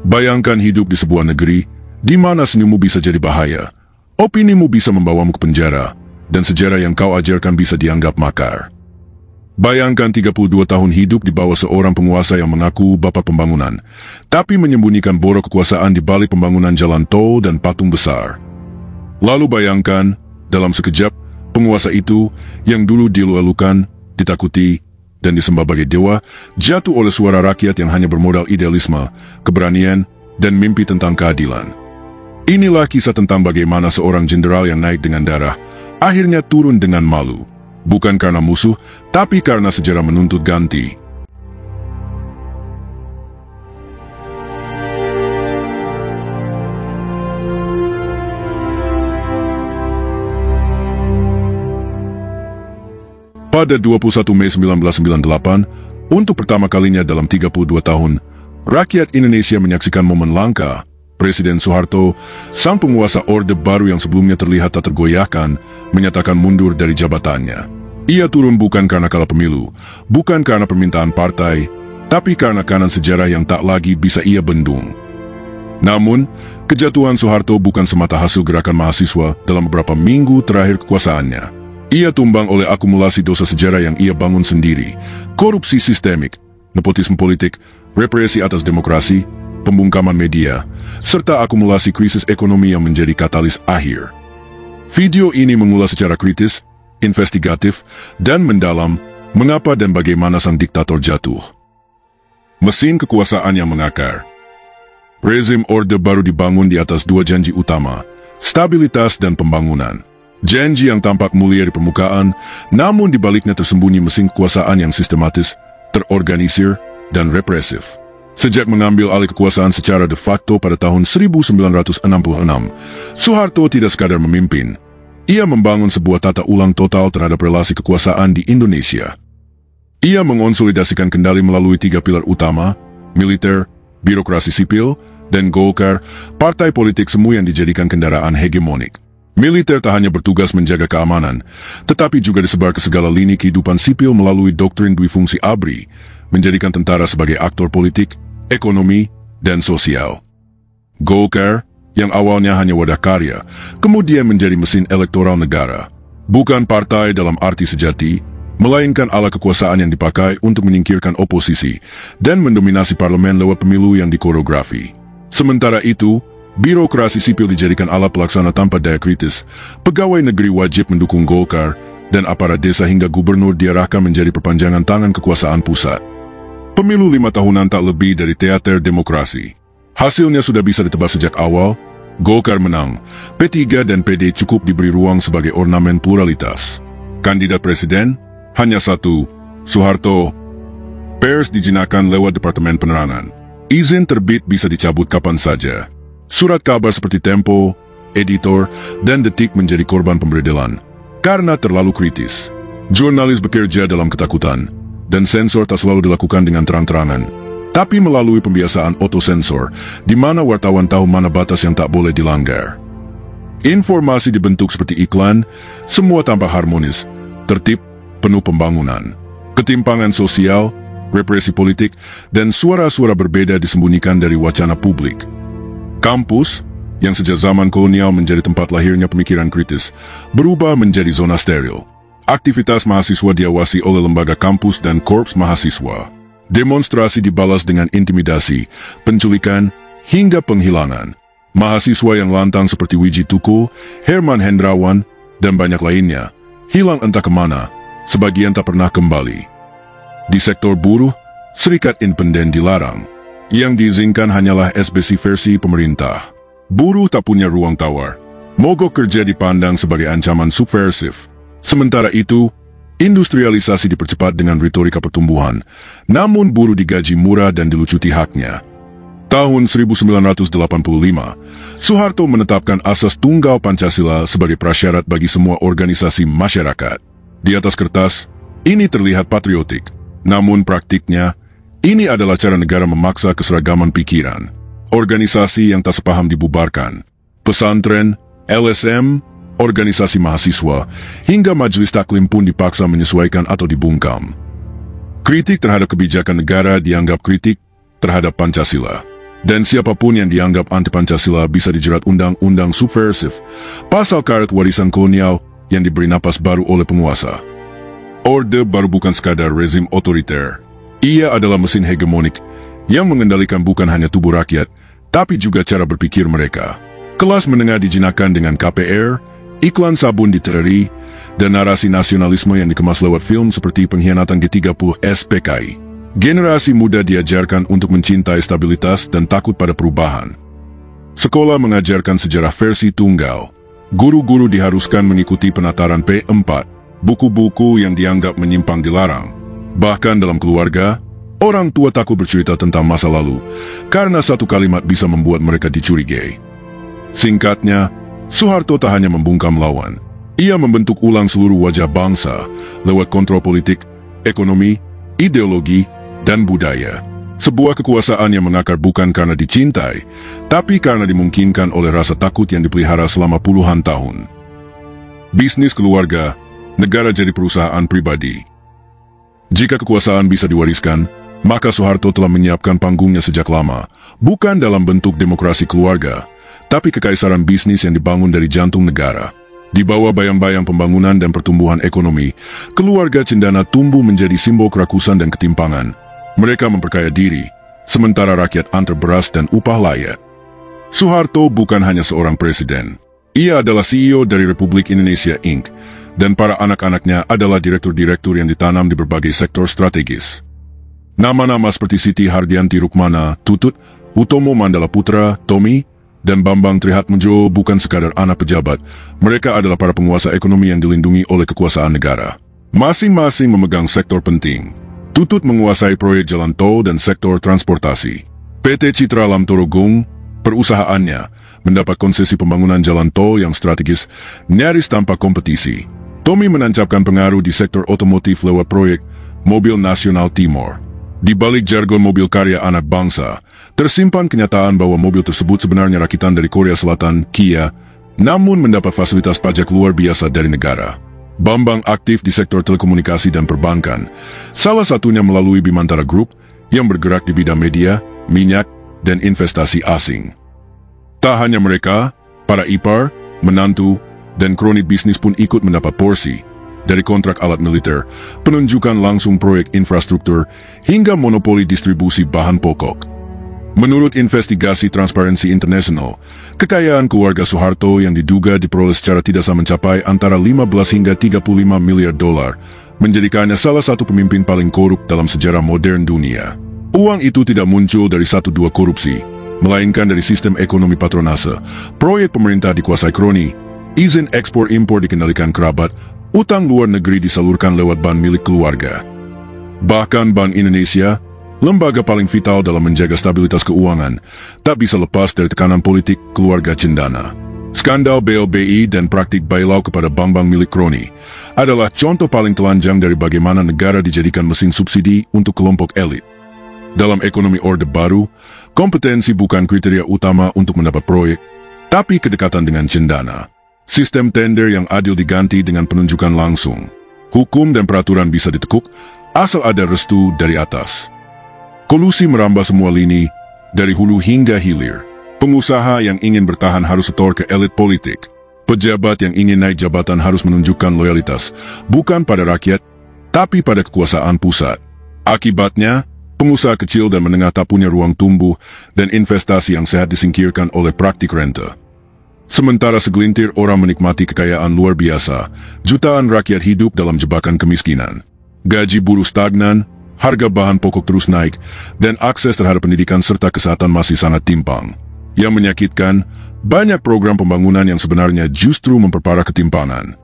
Bayangkan hidup di sebuah negeri di mana senyummu bisa jadi bahaya, opinimu bisa membawamu ke penjara, dan sejarah yang kau ajarkan bisa dianggap makar. Bayangkan 32 tahun hidup di bawah seorang penguasa yang mengaku bapak pembangunan, tapi menyembunyikan borok kekuasaan di balik pembangunan jalan tol dan patung besar. Lalu bayangkan, dalam sekejap, penguasa itu yang dulu dielu-elukan, ditakuti, dan disembah bagai dewa, jatuh oleh suara rakyat yang hanya bermodal idealisme, keberanian, dan mimpi tentang keadilan. Inilah kisah tentang bagaimana seorang jenderal yang naik dengan darah, akhirnya turun dengan malu. Bukan karena musuh, tapi karena sejarah menuntut ganti. Pada 21 Mei 1998, untuk pertama kalinya dalam 32 tahun, rakyat Indonesia menyaksikan momen langka. Presiden Soeharto, sang penguasa Orde Baru yang sebelumnya terlihat tak tergoyahkan, menyatakan mundur dari jabatannya. Ia turun bukan karena kalah pemilu, bukan karena permintaan partai, tapi karena kanan sejarah yang tak lagi bisa ia bendung. Namun, kejatuhan Soeharto bukan semata hasil gerakan mahasiswa dalam beberapa minggu terakhir kekuasaannya. Ia tumbang oleh akumulasi dosa sejarah yang ia bangun sendiri, korupsi sistemik, nepotisme politik, represi atas demokrasi, pembungkaman media, serta akumulasi krisis ekonomi yang menjadi katalis akhir. Video ini mengulas secara kritis, investigatif, dan mendalam mengapa dan bagaimana sang diktator jatuh. Mesin kekuasaan yang mengakar. Rezim Orde Baru dibangun di atas dua janji utama, stabilitas dan pembangunan. Janji yang tampak mulia di permukaan, namun di baliknya tersembunyi mesin kekuasaan yang sistematis, terorganisir, dan represif. Sejak mengambil alih kekuasaan secara de facto pada tahun 1966, Soeharto tidak sekadar memimpin. Ia membangun sebuah tata ulang total terhadap relasi kekuasaan di Indonesia. Ia mengonsolidasikan kendali melalui 3 pilar utama, militer, birokrasi sipil, dan Golkar, partai politik semu yang dijadikan kendaraan hegemonik. Militer tak hanya bertugas menjaga keamanan, tetapi juga disebar ke segala lini kehidupan sipil melalui doktrin dui fungsi ABRI, menjadikan tentara sebagai aktor politik, ekonomi, dan sosial. Golkar, yang awalnya hanya wadah karya, kemudian menjadi mesin elektoral negara. Bukan partai dalam arti sejati, melainkan alat kekuasaan yang dipakai untuk menyingkirkan oposisi dan mendominasi parlemen lewat pemilu yang dikoreografi. Sementara itu, birokrasi sipil dijadikan alat pelaksana tanpa daya kritis, pegawai negeri wajib mendukung Golkar, dan aparat desa hingga gubernur diarahkan menjadi perpanjangan tangan kekuasaan pusat. Pemilu 5 tahunan tak lebih dari teater demokrasi. Hasilnya sudah bisa ditebak sejak awal, Golkar menang, P3 dan PD cukup diberi ruang sebagai ornamen pluralitas. Kandidat presiden, hanya satu, Soeharto. Pers dijinakkan lewat Departemen Penerangan. Izin terbit bisa dicabut kapan saja. Surat kabar seperti Tempo, Editor, dan Detik menjadi korban pemberedelan karena terlalu kritis. Jurnalis bekerja dalam ketakutan, dan sensor tak selalu dilakukan dengan terang-terangan, tapi melalui pembiasaan otosensor, di mana wartawan tahu mana batas yang tak boleh dilanggar. Informasi dibentuk seperti iklan, semua tampak harmonis, tertib, penuh pembangunan. Ketimpangan sosial, represi politik, dan suara-suara berbeda disembunyikan dari wacana publik. Kampus, yang sejak zaman kolonial menjadi tempat lahirnya pemikiran kritis, berubah menjadi zona steril. Aktivitas mahasiswa diawasi oleh lembaga kampus dan korps mahasiswa. Demonstrasi dibalas dengan intimidasi, penculikan, hingga penghilangan. Mahasiswa yang lantang seperti Wiji Tukul, Herman Hendrawan, dan banyak lainnya, hilang entah kemana, sebagian tak pernah kembali. Di sektor buruh, serikat independen dilarang. Yang diizinkan hanyalah SBC versi pemerintah. Buruh tak punya ruang tawar. Mogok kerja dipandang sebagai ancaman subversif. Sementara itu, industrialisasi dipercepat dengan retorika pertumbuhan, namun buruh digaji murah dan dilucuti haknya. Tahun 1985, Soeharto menetapkan asas tunggal Pancasila sebagai prasyarat bagi semua organisasi masyarakat. Di atas kertas, ini terlihat patriotik, namun praktiknya, ini adalah cara negara memaksa keseragaman pikiran. Organisasi yang tak sepaham dibubarkan. Pesantren, LSM, organisasi mahasiswa, hingga majelis taklim pun dipaksa menyesuaikan atau dibungkam. Kritik terhadap kebijakan negara dianggap kritik terhadap Pancasila. Dan siapapun yang dianggap anti-Pancasila bisa dijerat undang-undang subversif, pasal karet warisan kolonial yang diberi napas baru oleh penguasa. Orde Baru bukan sekadar rezim otoriter. Ia adalah mesin hegemonik yang mengendalikan bukan hanya tubuh rakyat, tapi juga cara berpikir mereka. Kelas menengah dijinakan dengan KPR, iklan sabun ditereri, dan narasi nasionalisme yang dikemas lewat film seperti Pengkhianatan G30 SPKI. Generasi muda diajarkan untuk mencintai stabilitas dan takut pada perubahan. Sekolah mengajarkan sejarah versi tunggal. Guru-guru diharuskan mengikuti penataran P4. Buku-buku yang dianggap menyimpang dilarang. Bahkan dalam keluarga, orang tua takut bercerita tentang masa lalu, karena satu kalimat bisa membuat mereka dicurigai. Singkatnya, Soeharto tak hanya membungkam lawan. Ia membentuk ulang seluruh wajah bangsa lewat kontrol politik, ekonomi, ideologi, dan budaya. Sebuah kekuasaan yang mengakar bukan karena dicintai, tapi karena dimungkinkan oleh rasa takut yang dipelihara selama puluhan tahun. Bisnis keluarga, negara jadi perusahaan pribadi. Jika kekuasaan bisa diwariskan, maka Soeharto telah menyiapkan panggungnya sejak lama, bukan dalam bentuk demokrasi keluarga, tapi kekaisaran bisnis yang dibangun dari jantung negara. Di bawah bayang-bayang pembangunan dan pertumbuhan ekonomi, keluarga Cendana tumbuh menjadi simbol kerakusan dan ketimpangan. Mereka memperkaya diri, sementara rakyat antar beras dan upah layak. Soeharto bukan hanya seorang presiden. Ia adalah CEO dari Republik Indonesia Inc., dan para anak-anaknya adalah direktur-direktur yang ditanam di berbagai sektor strategis. Nama-nama seperti Siti Hardianti Rukmana, Tutut, Utomo Mandala Putra, Tommy, dan Bambang Trihatmojo bukan sekadar anak pejabat. Mereka adalah para penguasa ekonomi yang dilindungi oleh kekuasaan negara. Masing-masing memegang sektor penting. Tutut menguasai proyek jalan tol dan sektor transportasi. PT Citra Lamtoro Gung, perusahaannya, mendapat konsesi pembangunan jalan tol yang strategis nyaris tanpa kompetisi. Tommy menancapkan pengaruh di sektor otomotif lewat proyek Mobil Nasional Timor. Di balik jargon mobil karya anak bangsa, tersimpan kenyataan bahwa mobil tersebut sebenarnya rakitan dari Korea Selatan, Kia, namun mendapat fasilitas pajak luar biasa dari negara. Bambang aktif di sektor telekomunikasi dan perbankan, salah satunya melalui Bimantara Group yang bergerak di bidang media, minyak, dan investasi asing. Tak hanya mereka, para ipar, menantu, dan kroni bisnis pun ikut mendapat porsi, dari kontrak alat militer, penunjukan langsung proyek infrastruktur, hingga monopoli distribusi bahan pokok. Menurut investigasi Transparency International, kekayaan keluarga Soeharto yang diduga diperoleh secara tidak sah mencapai antara 15 hingga 35 miliar dolar, menjadikannya salah satu pemimpin paling korup dalam sejarah modern dunia. Uang itu tidak muncul dari satu-dua korupsi, melainkan dari sistem ekonomi patronase, proyek pemerintah dikuasai kroni, izin ekspor-impor dikendalikan kerabat, utang luar negeri disalurkan lewat bank milik keluarga. Bahkan Bank Indonesia, lembaga paling vital dalam menjaga stabilitas keuangan, tak bisa lepas dari tekanan politik keluarga Cendana. Skandal BLBI dan praktik bailout kepada bank-bank milik kroni adalah contoh paling telanjang dari bagaimana negara dijadikan mesin subsidi untuk kelompok elit. Dalam ekonomi Orde Baru, kompetensi bukan kriteria utama untuk mendapat proyek, tapi kedekatan dengan Cendana. Sistem tender yang adil diganti dengan penunjukan langsung. Hukum dan peraturan bisa ditekuk, asal ada restu dari atas. Kolusi merambah semua lini, dari hulu hingga hilir. Pengusaha yang ingin bertahan harus setor ke elit politik. Pejabat yang ingin naik jabatan harus menunjukkan loyalitas, bukan pada rakyat, tapi pada kekuasaan pusat. Akibatnya, pengusaha kecil dan menengah tak punya ruang tumbuh, dan investasi yang sehat disingkirkan oleh praktik rente. Sementara segelintir orang menikmati kekayaan luar biasa, jutaan rakyat hidup dalam jebakan kemiskinan. Gaji buruh stagnan, harga bahan pokok terus naik, dan akses terhadap pendidikan serta kesehatan masih sangat timpang. Yang menyakitkan, banyak program pembangunan yang sebenarnya justru memperparah ketimpangan.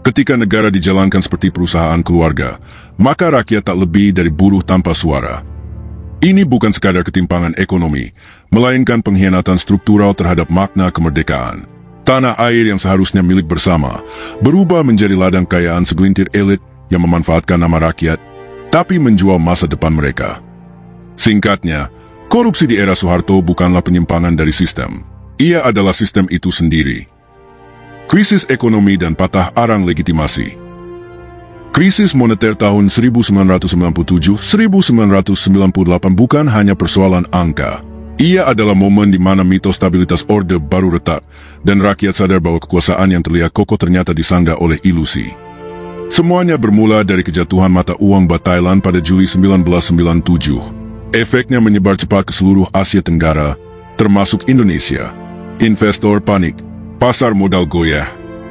Ketika negara dijalankan seperti perusahaan keluarga, maka rakyat tak lebih dari buruh tanpa suara. Ini bukan sekadar ketimpangan ekonomi, melainkan pengkhianatan struktural terhadap makna kemerdekaan. Tanah air yang seharusnya milik bersama, berubah menjadi ladang kekayaan segelintir elit yang memanfaatkan nama rakyat, tapi menjual masa depan mereka. Singkatnya, korupsi di era Soeharto bukanlah penyimpangan dari sistem. Ia adalah sistem itu sendiri. Krisis ekonomi dan patah arang legitimasi. Krisis moneter tahun 1997-1998 bukan hanya persoalan angka. Ia adalah momen di mana mitos stabilitas Orde Baru retak dan rakyat sadar bahwa kekuasaan yang terlihat kokoh ternyata disangga oleh ilusi. Semuanya bermula dari kejatuhan mata uang Baht Thailand pada Juli 1997. Efeknya menyebar cepat ke seluruh Asia Tenggara, termasuk Indonesia. Investor panik, pasar modal goyah.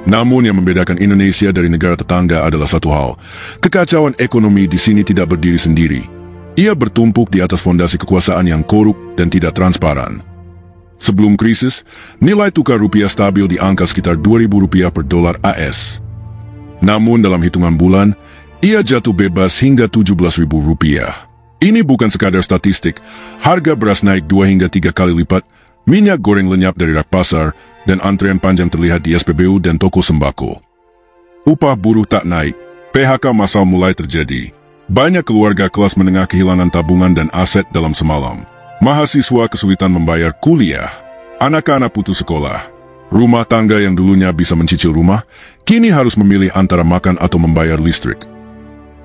Namun yang membedakan Indonesia dari negara tetangga adalah satu hal. Kekacauan ekonomi di sini tidak berdiri sendiri. Ia bertumpuk di atas fondasi kekuasaan yang korup dan tidak transparan. Sebelum krisis, nilai tukar rupiah stabil di angka sekitar Rp2.000 per dolar AS. Namun dalam hitungan bulan, ia jatuh bebas hingga Rp17.000. Ini bukan sekadar statistik, harga beras naik 2 hingga 3 kali lipat, minyak goreng lenyap dari rak pasar, dan antrean panjang terlihat di SPBU dan toko sembako. Upah buruh tak naik, PHK massal mulai terjadi. Banyak keluarga kelas menengah kehilangan tabungan dan aset dalam semalam. Mahasiswa kesulitan membayar kuliah. Anak-anak putus sekolah. Rumah tangga yang dulunya bisa mencicil rumah, kini harus memilih antara makan atau membayar listrik.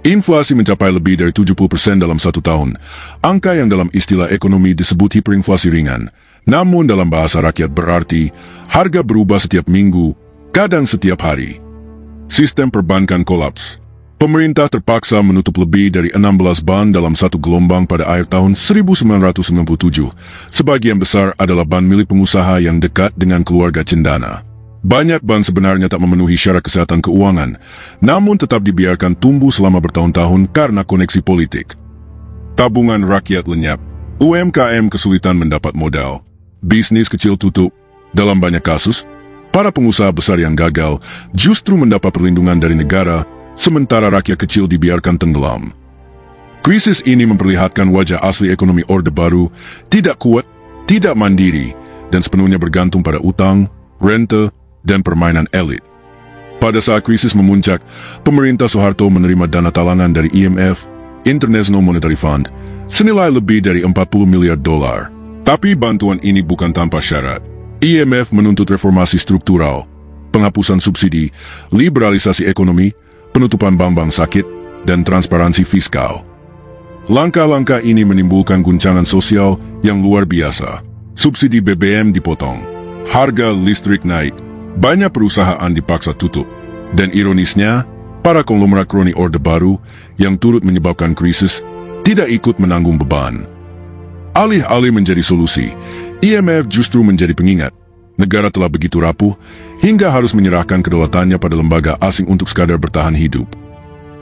Inflasi mencapai lebih dari 70% dalam 1 tahun. Angka yang dalam istilah ekonomi disebut hiperinflasi ringan. Namun dalam bahasa rakyat berarti, harga berubah setiap minggu, kadang setiap hari. Sistem perbankan kolaps. Pemerintah terpaksa menutup lebih dari 16 bank dalam satu gelombang pada akhir tahun 1997. Sebagian besar adalah bank milik pengusaha yang dekat dengan keluarga cendana. Banyak bank sebenarnya tak memenuhi syarat kesehatan keuangan, namun tetap dibiarkan tumbuh selama bertahun-tahun karena koneksi politik. Tabungan rakyat lenyap, UMKM kesulitan mendapat modal, bisnis kecil tutup. Dalam banyak kasus, para pengusaha besar yang gagal justru mendapat perlindungan dari negara, sementara rakyat kecil dibiarkan tenggelam. Krisis ini memperlihatkan wajah asli ekonomi Orde Baru, tidak kuat, tidak mandiri, dan sepenuhnya bergantung pada utang, rente, dan permainan elit. Pada saat krisis memuncak, pemerintah Soeharto menerima dana talangan dari IMF, International Monetary Fund, senilai lebih dari $40 miliar. Tapi bantuan ini bukan tanpa syarat. IMF menuntut reformasi struktural, penghapusan subsidi, liberalisasi ekonomi, penutupan bank-bank sakit, dan transparansi fiskal. Langkah-langkah ini menimbulkan guncangan sosial yang luar biasa. Subsidi BBM dipotong, harga listrik naik, banyak perusahaan dipaksa tutup, dan ironisnya, para konglomerat kroni Orde Baru yang turut menyebabkan krisis tidak ikut menanggung beban. Alih-alih menjadi solusi, IMF justru menjadi pengingat. Negara telah begitu rapuh, hingga harus menyerahkan kedaulatannya pada lembaga asing untuk sekadar bertahan hidup.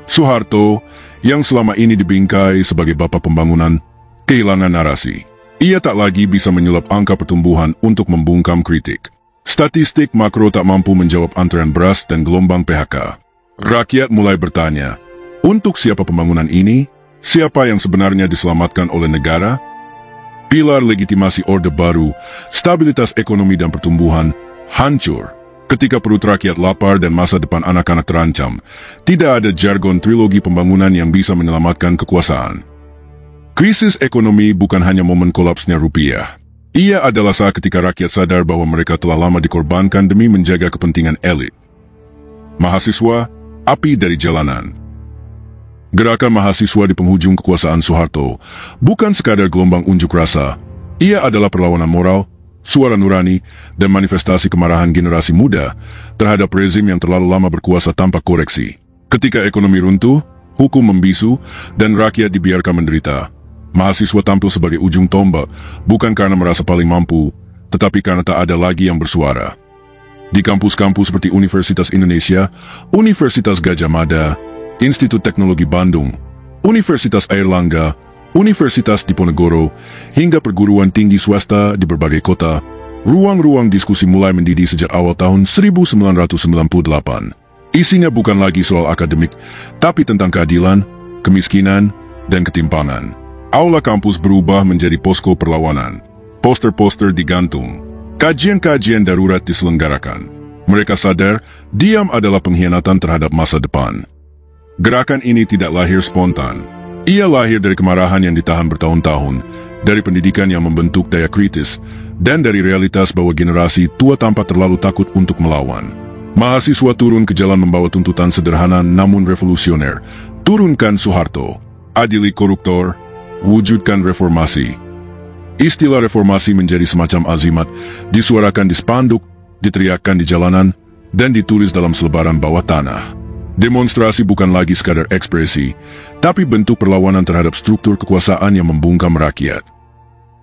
Soeharto, yang selama ini dibingkai sebagai bapak pembangunan, kehilangan narasi. Ia tak lagi bisa menyulap angka pertumbuhan untuk membungkam kritik. Statistik makro tak mampu menjawab antrean beras dan gelombang PHK. Rakyat mulai bertanya, untuk siapa pembangunan ini? Siapa yang sebenarnya diselamatkan oleh negara? Pilar legitimasi Orde Baru, stabilitas ekonomi dan pertumbuhan, hancur. Ketika perut rakyat lapar dan masa depan anak-anak terancam, tidak ada jargon trilogi pembangunan yang bisa menyelamatkan kekuasaan. Krisis ekonomi bukan hanya momen kolapsnya rupiah. Ia adalah saat ketika rakyat sadar bahwa mereka telah lama dikorbankan demi menjaga kepentingan elit. Mahasiswa, api dari jalanan. Gerakan mahasiswa di penghujung kekuasaan Soeharto bukan sekadar gelombang unjuk rasa. Ia adalah perlawanan moral, suara nurani, dan manifestasi kemarahan generasi muda terhadap rezim yang terlalu lama berkuasa tanpa koreksi. Ketika ekonomi runtuh, hukum membisu, dan rakyat dibiarkan menderita, mahasiswa tampil sebagai ujung tombak, bukan karena merasa paling mampu, tetapi karena tak ada lagi yang bersuara. Di kampus-kampus seperti Universitas Indonesia, Universitas Gadjah Mada, Institut Teknologi Bandung, Universitas Airlangga, Universitas Diponegoro, hingga perguruan tinggi swasta di berbagai kota, ruang-ruang diskusi mulai mendidih sejak awal tahun 1998. Isinya bukan lagi soal akademik, tapi tentang keadilan, kemiskinan, dan ketimpangan. Aula kampus berubah menjadi posko perlawanan. Poster-poster digantung. Kajian-kajian darurat diselenggarakan. Mereka sadar, diam adalah pengkhianatan terhadap masa depan. Gerakan ini tidak lahir spontan. Ia lahir dari kemarahan yang ditahan bertahun-tahun, dari pendidikan yang membentuk daya kritis, dan dari realitas bahwa generasi tua tampak terlalu takut untuk melawan. Mahasiswa turun ke jalan membawa tuntutan sederhana namun revolusioner. Turunkan Soeharto, adili koruptor, wujudkan reformasi. Istilah reformasi menjadi semacam azimat, disuarakan di spanduk, diteriakkan di jalanan, dan ditulis dalam selebaran bawah tanah. Demonstrasi bukan lagi sekadar ekspresi, tapi bentuk perlawanan terhadap struktur kekuasaan yang membungkam rakyat.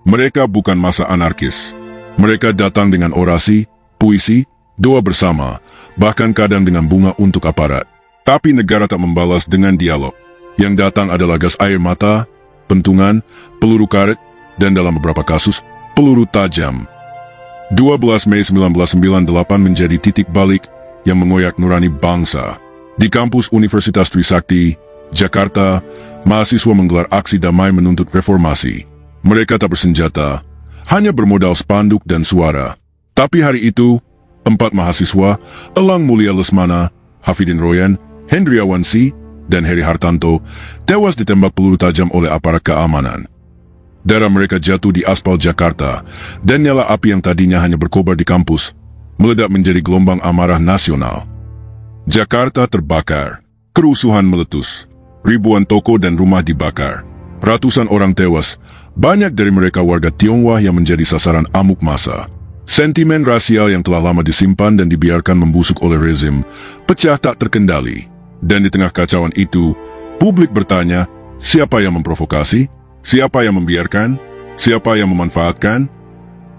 Mereka bukan massa anarkis. Mereka datang dengan orasi, puisi, doa bersama, bahkan kadang dengan bunga untuk aparat. Tapi negara tak membalas dengan dialog. Yang datang adalah gas air mata, pentungan, peluru karet, dan dalam beberapa kasus, peluru tajam. 12 Mei 1998 menjadi titik balik yang mengoyak nurani bangsa. Di kampus Universitas Trisakti, Jakarta, mahasiswa menggelar aksi damai menuntut reformasi. Mereka tak bersenjata, hanya bermodal spanduk dan suara. Tapi hari itu, 4 mahasiswa, Elang Mulia Lesmana, Hafidin Royan, Hendriawan C, dan Heri Hartanto, tewas ditembak peluru tajam oleh aparat keamanan. Darah mereka jatuh di aspal Jakarta, dan nyala api yang tadinya hanya berkobar di kampus, meledak menjadi gelombang amarah nasional. Jakarta terbakar, kerusuhan meletus, ribuan toko dan rumah dibakar, ratusan orang tewas, banyak dari mereka warga Tionghoa yang menjadi sasaran amuk massa. Sentimen rasial yang telah lama disimpan dan dibiarkan membusuk oleh rezim, pecah tak terkendali. Dan di tengah kacauan itu, publik bertanya, siapa yang memprovokasi? Siapa yang membiarkan? Siapa yang memanfaatkan?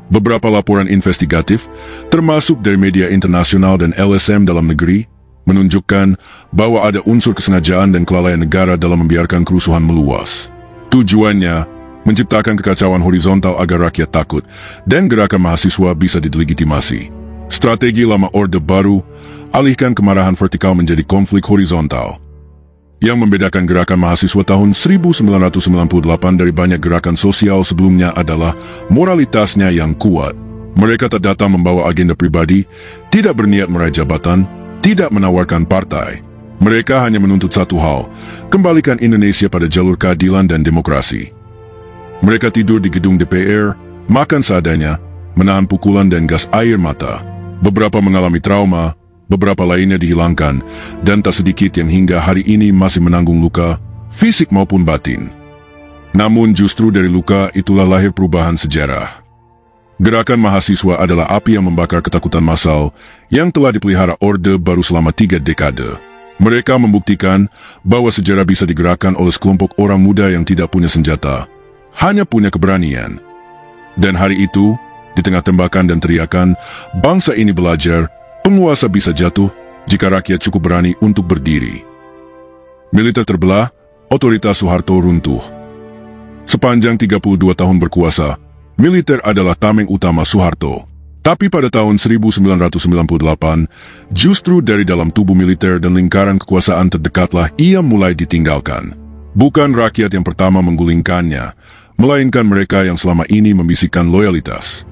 Beberapa laporan investigatif, termasuk dari media internasional dan LSM dalam negeri, menunjukkan bahwa ada unsur kesengajaan dan kelalaian negara dalam membiarkan kerusuhan meluas. Tujuannya, menciptakan kekacauan horizontal agar rakyat takut, dan gerakan mahasiswa bisa didelegitimasi. Strategi lama Orde Baru, alihkan kemarahan vertikal menjadi konflik horizontal. Yang membedakan gerakan mahasiswa tahun 1998 dari banyak gerakan sosial sebelumnya adalah moralitasnya yang kuat. Mereka tak datang membawa agenda pribadi, tidak berniat meraih jabatan, tidak menawarkan partai. Mereka hanya menuntut satu hal, kembalikan Indonesia pada jalur keadilan dan demokrasi. Mereka tidur di gedung DPR, makan seadanya, menahan pukulan dan gas air mata. Beberapa mengalami trauma, beberapa lainnya dihilangkan, dan tak sedikit yang hingga hari ini masih menanggung luka, fisik maupun batin. Namun justru dari luka itulah lahir perubahan sejarah. Gerakan mahasiswa adalah api yang membakar ketakutan massal yang telah dipelihara Orde Baru selama 3 dekade. Mereka membuktikan bahwa sejarah bisa digerakkan oleh sekelompok orang muda yang tidak punya senjata, hanya punya keberanian. Dan hari itu, di tengah tembakan dan teriakan, bangsa ini belajar penguasa bisa jatuh jika rakyat cukup berani untuk berdiri. Militer terbelah, otoritas Soeharto runtuh. Sepanjang 32 tahun berkuasa, militer adalah tameng utama Soeharto. Tapi pada tahun 1998, justru dari dalam tubuh militer dan lingkaran kekuasaan terdekatlah ia mulai ditinggalkan. Bukan rakyat yang pertama menggulingkannya, melainkan mereka yang selama ini membisikkan loyalitas.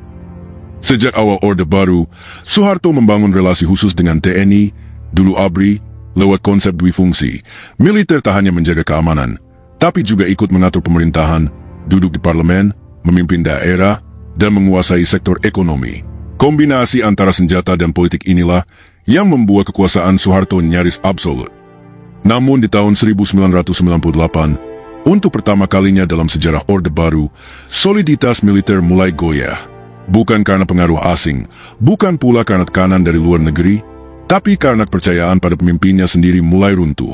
Sejak awal Orde Baru, Soeharto membangun relasi khusus dengan TNI, dulu ABRI, lewat konsep duifungsi. Militer tak hanya menjaga keamanan, tapi juga ikut mengatur pemerintahan, duduk di parlemen, memimpin daerah, dan menguasai sektor ekonomi. Kombinasi antara senjata dan politik inilah yang membuat kekuasaan Soeharto nyaris absolut. Namun di tahun 1998, untuk pertama kalinya dalam sejarah Orde Baru, soliditas militer mulai goyah. Bukan karena pengaruh asing, bukan pula karena tekanan dari luar negeri, tapi karena kepercayaan pada pemimpinnya sendiri mulai runtuh.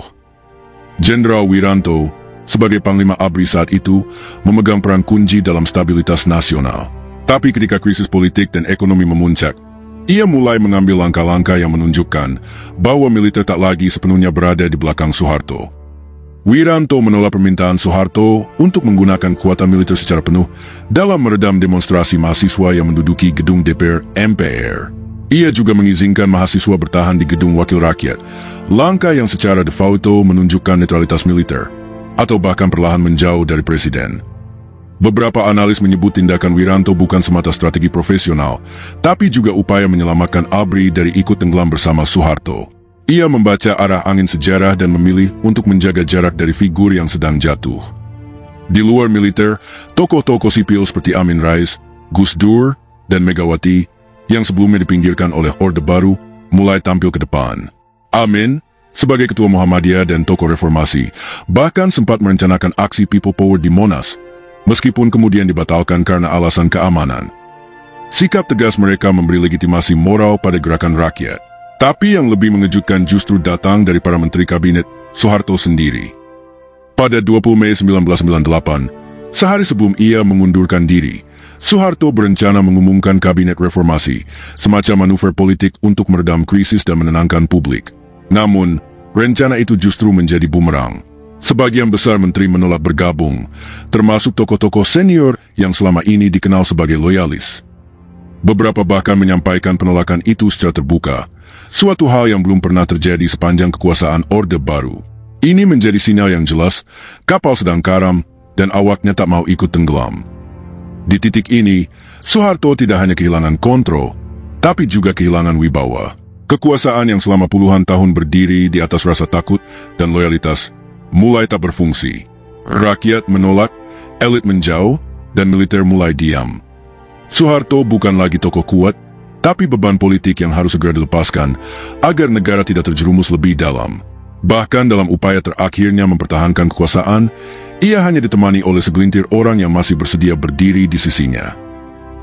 Jenderal Wiranto, sebagai Panglima ABRI saat itu, memegang peran kunci dalam stabilitas nasional. Tapi ketika krisis politik dan ekonomi memuncak, ia mulai mengambil langkah-langkah yang menunjukkan bahwa militer tak lagi sepenuhnya berada di belakang Soeharto. Wiranto menolak permintaan Soeharto untuk menggunakan kekuatan militer secara penuh dalam meredam demonstrasi mahasiswa yang menduduki gedung DPR MPR. Ia juga mengizinkan mahasiswa bertahan di gedung Wakil Rakyat, langkah yang secara de facto menunjukkan netralitas militer, atau bahkan perlahan menjauh dari presiden. Beberapa analis menyebut tindakan Wiranto bukan semata strategi profesional, tapi juga upaya menyelamatkan ABRI dari ikut tenggelam bersama Soeharto. Ia membaca arah angin sejarah dan memilih untuk menjaga jarak dari figur yang sedang jatuh. Di luar militer, tokoh-tokoh sipil seperti Amin Rais, Gus Dur, dan Megawati, yang sebelumnya dipinggirkan oleh Orde Baru, mulai tampil ke depan. Amin, sebagai ketua Muhammadiyah dan tokoh reformasi, bahkan sempat merencanakan aksi People Power di Monas, meskipun kemudian dibatalkan karena alasan keamanan. Sikap tegas mereka memberi legitimasi moral pada gerakan rakyat. Tapi yang lebih mengejutkan justru datang dari para menteri kabinet Soeharto sendiri. Pada 20 Mei 1998, sehari sebelum ia mengundurkan diri, Soeharto berencana mengumumkan kabinet reformasi, semacam manuver politik untuk meredam krisis dan menenangkan publik. Namun, rencana itu justru menjadi bumerang. Sebagian besar menteri menolak bergabung, termasuk tokoh-tokoh senior yang selama ini dikenal sebagai loyalis. Beberapa bahkan menyampaikan penolakan itu secara terbuka, suatu hal yang belum pernah terjadi sepanjang kekuasaan Orde Baru. Ini menjadi sinyal yang jelas, kapal sedang karam dan awaknya tak mau ikut tenggelam. Di titik ini, Soeharto tidak hanya kehilangan kontrol, tapi juga kehilangan wibawa. Kekuasaan yang selama puluhan tahun berdiri di atas rasa takut dan loyalitas mulai tak berfungsi. Rakyat menolak, elit menjauh, dan militer mulai diam. Soeharto bukan lagi tokoh kuat, tapi beban politik yang harus segera dilepaskan agar negara tidak terjerumus lebih dalam. Bahkan dalam upaya terakhirnya mempertahankan kekuasaan, ia hanya ditemani oleh segelintir orang yang masih bersedia berdiri di sisinya.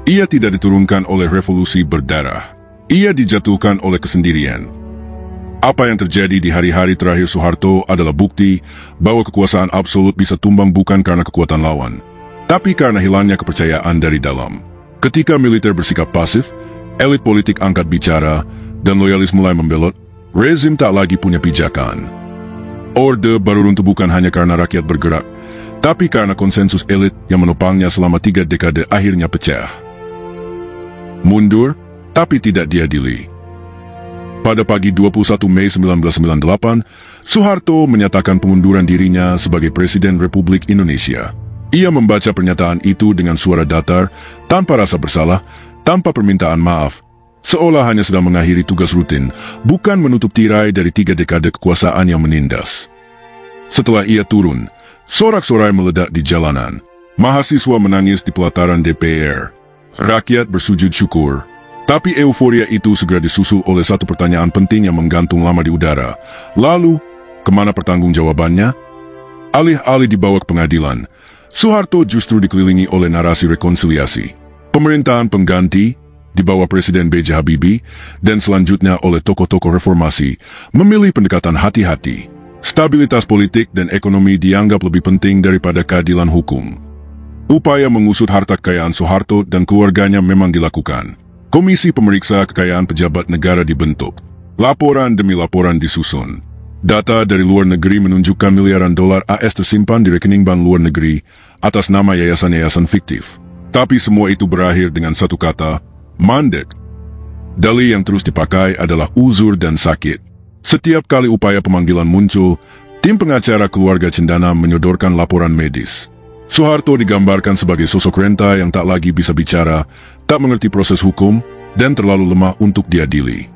Ia tidak diturunkan oleh revolusi berdarah. Ia dijatuhkan oleh kesendirian. Apa yang terjadi di hari-hari terakhir Soeharto adalah bukti bahwa kekuasaan absolut bisa tumbang bukan karena kekuatan lawan, tapi karena hilangnya kepercayaan dari dalam. Ketika militer bersikap pasif, elit politik angkat bicara, dan loyalis mulai membelot, rezim tak lagi punya pijakan. Orde Baru runtuh bukan hanya karena rakyat bergerak, tapi karena konsensus elit yang menopangnya selama 3 dekade akhirnya pecah. Mundur, tapi tidak diadili. Pada pagi 21 Mei 1998, Soeharto menyatakan pengunduran dirinya sebagai Presiden Republik Indonesia. Ia membaca pernyataan itu dengan suara datar, tanpa rasa bersalah, tanpa permintaan maaf, seolah hanya sedang mengakhiri tugas rutin, bukan menutup tirai dari 3 dekade kekuasaan yang menindas. Setelah ia turun, sorak-sorai meledak di jalanan. Mahasiswa menangis di pelataran DPR. Rakyat bersujud syukur. Tapi euforia itu segera disusul oleh satu pertanyaan penting yang menggantung lama di udara. Lalu, kemana pertanggungjawabannya? Alih-alih dibawa ke pengadilan, Soeharto justru dikelilingi oleh narasi rekonsiliasi. Pemerintahan pengganti, di bawah Presiden B.J. Habibie, dan selanjutnya oleh tokoh-tokoh reformasi, memilih pendekatan hati-hati. Stabilitas politik dan ekonomi dianggap lebih penting daripada keadilan hukum. Upaya mengusut harta kekayaan Soeharto dan keluarganya memang dilakukan. Komisi Pemeriksa Kekayaan Pejabat Negara dibentuk. Laporan demi laporan disusun. Data dari luar negeri menunjukkan miliaran dolar AS tersimpan di rekening bank luar negeri atas nama yayasan-yayasan fiktif. Tapi semua itu berakhir dengan satu kata, mandek. Dalih yang terus dipakai adalah uzur dan sakit. Setiap kali upaya pemanggilan muncul, tim pengacara keluarga Cendana menyodorkan laporan medis. Soeharto digambarkan sebagai sosok renta yang tak lagi bisa bicara, tak mengerti proses hukum, dan terlalu lemah untuk diadili.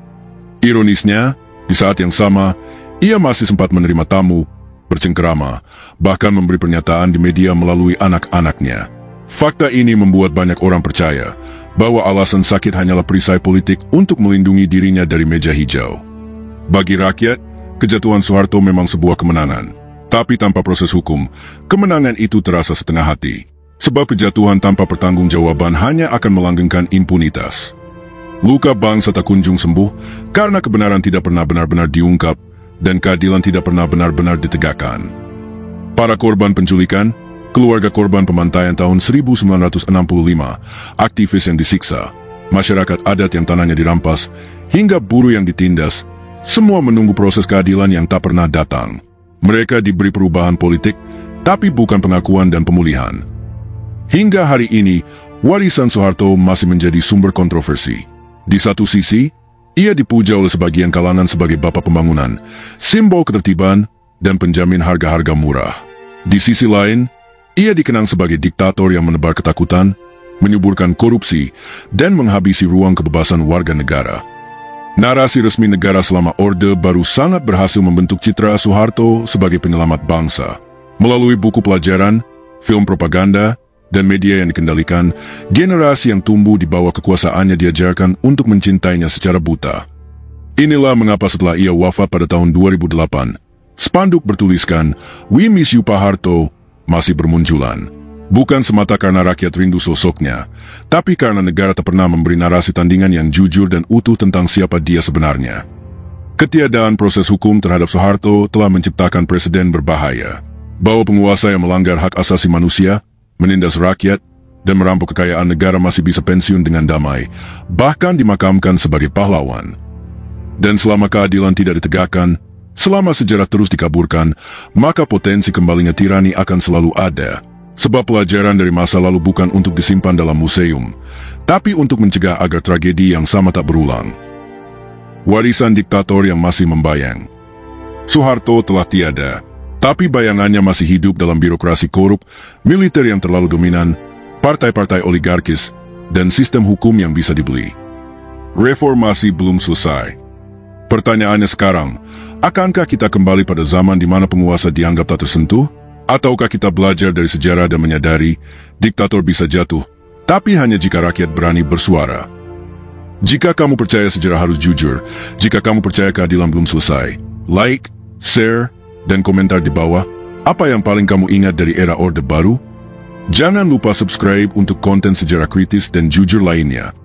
Ironisnya, di saat yang sama, ia masih sempat menerima tamu, bercengkerama, bahkan memberi pernyataan di media melalui anak-anaknya. Fakta ini membuat banyak orang percaya bahwa alasan sakit hanyalah perisai politik untuk melindungi dirinya dari meja hijau. Bagi rakyat, kejatuhan Soeharto memang sebuah kemenangan. Tapi tanpa proses hukum, kemenangan itu terasa setengah hati. Sebab kejatuhan tanpa pertanggungjawaban hanya akan melanggengkan impunitas. Luka bangsa tak kunjung sembuh karena kebenaran tidak pernah benar-benar diungkap dan keadilan tidak pernah benar-benar ditegakkan. Para korban penculikan, keluarga korban pemantaian tahun 1965, aktivis yang disiksa, masyarakat adat yang tanahnya dirampas, hingga buruh yang ditindas, semua menunggu proses keadilan yang tak pernah datang. Mereka diberi perubahan politik, tapi bukan pengakuan dan pemulihan. Hingga hari ini, warisan Soeharto masih menjadi sumber kontroversi. Di satu sisi, ia dipuja oleh sebagian kalangan sebagai bapak pembangunan, simbol ketertiban, dan penjamin harga-harga murah. Di sisi lain, ia dikenang sebagai diktator yang menebar ketakutan, menyuburkan korupsi, dan menghabisi ruang kebebasan warga negara. Narasi resmi negara selama Orde Baru sangat berhasil membentuk citra Soeharto sebagai penyelamat bangsa. Melalui buku pelajaran, film propaganda, dan media yang dikendalikan, generasi yang tumbuh di bawah kekuasaannya diajarkan untuk mencintainya secara buta. Inilah mengapa setelah ia wafat pada tahun 2008, spanduk bertuliskan, "We miss you Pak Harto," masih bermunculan. Bukan semata karena rakyat rindu sosoknya, tapi karena negara tak pernah memberi narasi tandingan yang jujur dan utuh tentang siapa dia sebenarnya. Ketiadaan proses hukum terhadap Soeharto telah menciptakan presiden berbahaya, bahwa penguasa yang melanggar hak asasi manusia, menindas rakyat, dan merampok kekayaan negara masih bisa pensiun dengan damai, bahkan dimakamkan sebagai pahlawan. Dan selama keadilan tidak ditegakkan, selama sejarah terus dikaburkan, maka potensi kembalinya tirani akan selalu ada. Sebab pelajaran dari masa lalu bukan untuk disimpan dalam museum, tapi untuk mencegah agar tragedi yang sama tak berulang. Warisan diktator yang masih membayang. Soeharto telah tiada, tapi bayangannya masih hidup dalam birokrasi korup, militer yang terlalu dominan, partai-partai oligarkis, dan sistem hukum yang bisa dibeli. Reformasi belum selesai. Pertanyaannya sekarang, akankah kita kembali pada zaman di mana penguasa dianggap tak tersentuh? Ataukah kita belajar dari sejarah dan menyadari diktator bisa jatuh, tapi hanya jika rakyat berani bersuara? Jika kamu percaya sejarah harus jujur, jika kamu percaya keadilan belum selesai, like, share, dan komentar di bawah. Apa yang paling kamu ingat dari era Orde Baru? Jangan lupa subscribe untuk konten sejarah kritis dan jujur lainnya.